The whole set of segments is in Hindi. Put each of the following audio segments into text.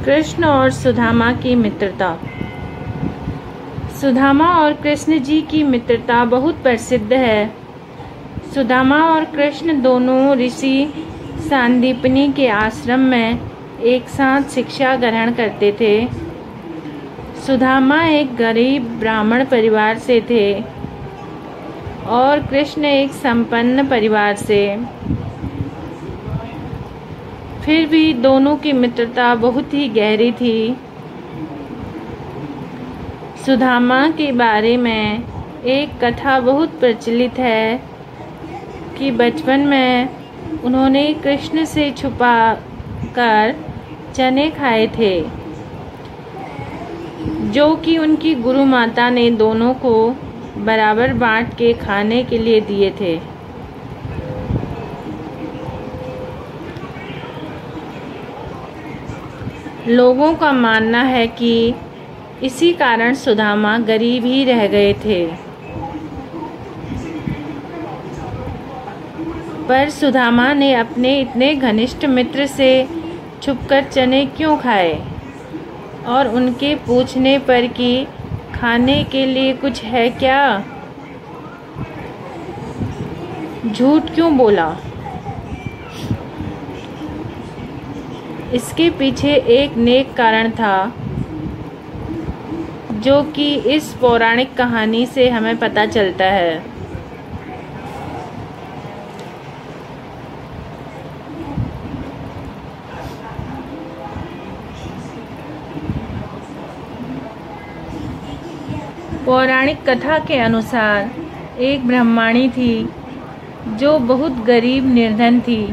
कृष्ण और सुदामा की मित्रता। सुदामा और कृष्ण जी की मित्रता बहुत प्रसिद्ध है। सुदामा और कृष्ण दोनों ऋषि सांदीपनी के आश्रम में एक साथ शिक्षा ग्रहण करते थे। सुदामा एक गरीब ब्राह्मण परिवार से थे और कृष्ण एक संपन्न परिवार से। फिर भी दोनों की मित्रता बहुत ही गहरी थी। सुदामा के बारे में एक कथा बहुत प्रचलित है कि बचपन में उन्होंने कृष्ण से छुपा कर चने खाए थे, जो कि उनकी गुरु माता ने दोनों को बराबर बांट के खाने के लिए दिए थे। लोगों का मानना है कि इसी कारण सुदामा गरीब ही रह गए थे। पर सुदामा ने अपने इतने घनिष्ठ मित्र से छुपकर चने क्यों खाए और उनके पूछने पर कि खाने के लिए कुछ है क्या, झूठ क्यों बोला? इसके पीछे एक नेक कारण था, जो कि इस पौराणिक कहानी से हमें पता चलता है। पौराणिक कथा के अनुसार एक ब्राह्मणी थी जो बहुत गरीब निर्धन थी।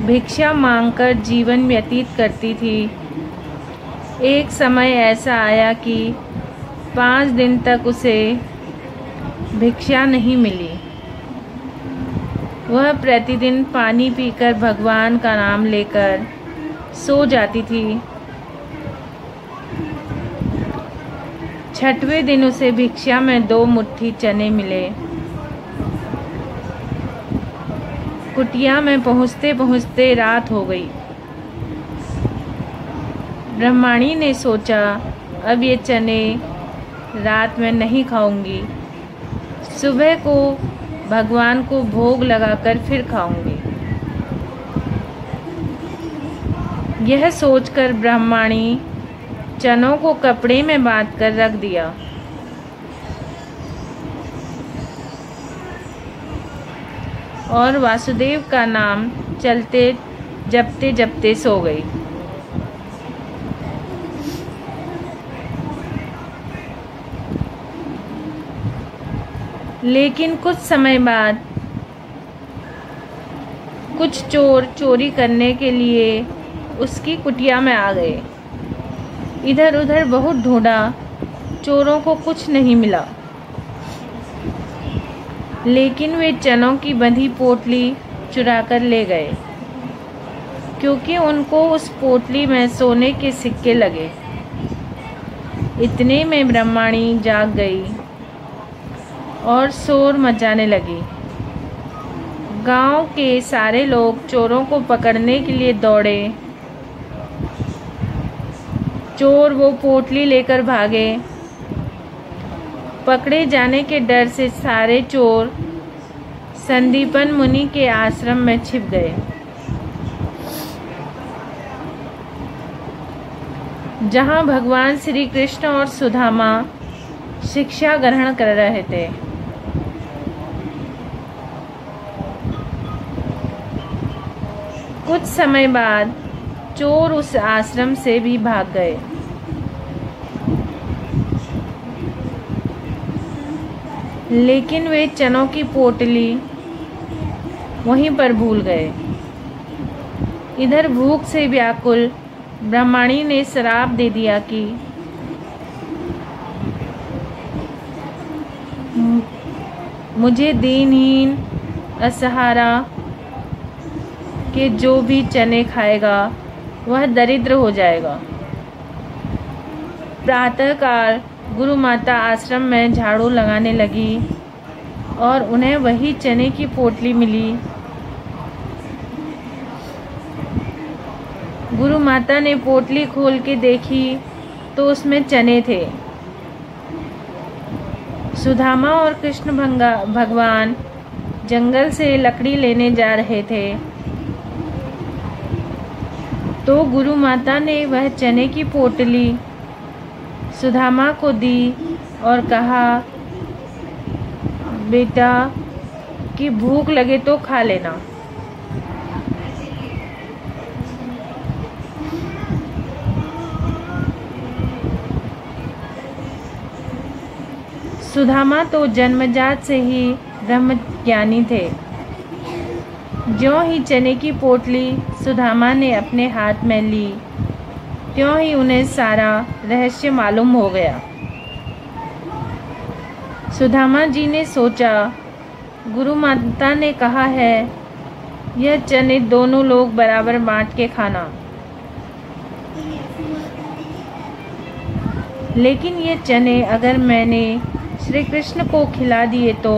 भिक्षा मांगकर जीवन व्यतीत करती थी। एक समय ऐसा आया कि 5 दिन तक उसे भिक्षा नहीं मिली। वह प्रतिदिन पानी पीकर भगवान का नाम लेकर सो जाती थी। 6वें दिन उसे भिक्षा में 2 मुट्ठी चने मिले। कुटिया में पहुँचते पहुँचते रात हो गई। ब्राह्मणी ने सोचा, अब ये चने रात में नहीं खाऊंगी, सुबह को भगवान को भोग लगाकर फिर खाऊंगी। यह सोचकर ब्राह्मणी चनों को कपड़े में बांधकर रख दिया। और वासुदेव का नाम चलते जपते जपते सो गई। लेकिन कुछ समय बाद कुछ चोर चोरी करने के लिए उसकी कुटिया में आ गए। इधर उधर बहुत ढूंढा, चोरों को कुछ नहीं मिला। लेकिन वे चनों की बंधी पोटली चुरा कर ले गए, क्योंकि उनको उस पोटली में सोने के सिक्के लगे। इतने में ब्राह्मणी जाग गई और शोर मचाने लगी। गांव के सारे लोग चोरों को पकड़ने के लिए दौड़े। चोर वो पोटली लेकर भागे। पकड़े जाने के डर से सारे चोर संदीपन मुनि के आश्रम में छिप गए, जहां भगवान श्री कृष्ण और सुदामा शिक्षा ग्रहण कर रहे थे। कुछ समय बाद चोर उस आश्रम से भी भाग गए। लेकिन वे चनों की पोटली वहीं पर भूल गए। इधर भूख से व्याकुल ब्राह्मणी ने श्राप दे दिया कि मुझे दीनहीन असहारा के जो भी चने खाएगा वह दरिद्र हो जाएगा। प्रातःकाल गुरु माता आश्रम में झाड़ू लगाने लगी और उन्हें वही चने की पोटली मिली गुरु माता ने पोटली खोल के देखी तो उसमें चने थे। सुदामा और कृष्ण भगवान जंगल से लकड़ी लेने जा रहे थे तो गुरु माता ने वह चने की पोटली सुदामा को दी और कहा, बेटा कि भूख लगे तो खा लेना। सुदामा तो जन्मजात से ही ब्रह्मज्ञानी थे। ज्यों ही चने की पोटली सुदामा ने अपने हाथ में ली, त्यों ही उन्हें सारा रहस्य मालूम हो गया। सुदामा जी ने सोचा, गुरु माता ने कहा है यह चने दोनों लोग बराबर बांट के खाना, लेकिन ये चने अगर मैंने श्री कृष्ण को खिला दिए तो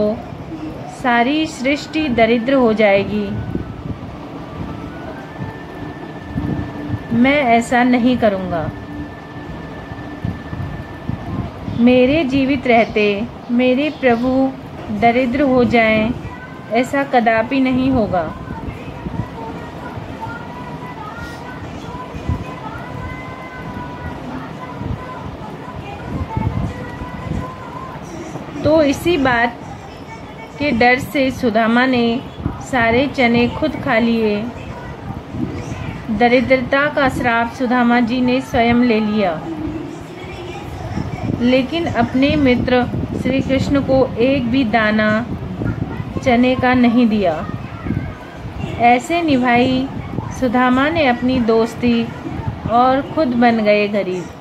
सारी सृष्टि दरिद्र हो जाएगी। मैं ऐसा नहीं करूँगा। मेरे जीवित रहते मेरे प्रभु दरिद्र हो जाएं, ऐसा कदापि नहीं होगा। तो इसी बात के डर से सुदामा ने सारे चने खुद खा लिए। दरिद्रता का श्राप सुदामा जी ने स्वयं ले लिया, लेकिन अपने मित्र श्री कृष्ण को एक भी दाना चने का नहीं दिया। ऐसे निभाई सुदामा ने अपनी दोस्ती और खुद बन गए गरीब।